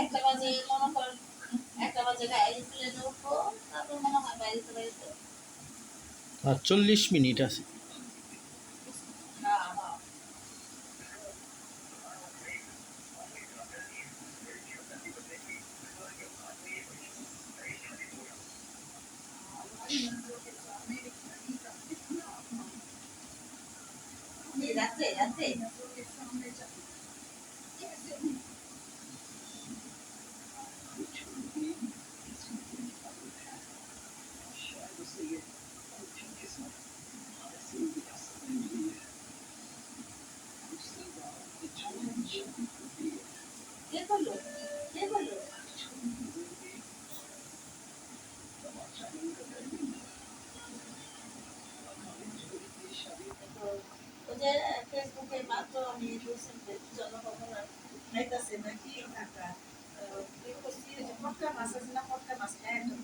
একটা বাজে মনে কর, একটা বাজে গাড়ি প্লেনে উঠবো, তারপর মনে হয় বাড়িতে বাড়িতে। আর 40 মিনিট আছে। হ্যাঁ হ্যাঁ, রাত্রে রাত্রে কে করলো, কে করলো? ওই যে ফেসবুকে মাত্র আমি রিসেন্টলি জনকল্যাণ খাইতেছে নাকি টাকা, ফটকা মাছ আছে না, ফটকা মাছ খায় একটা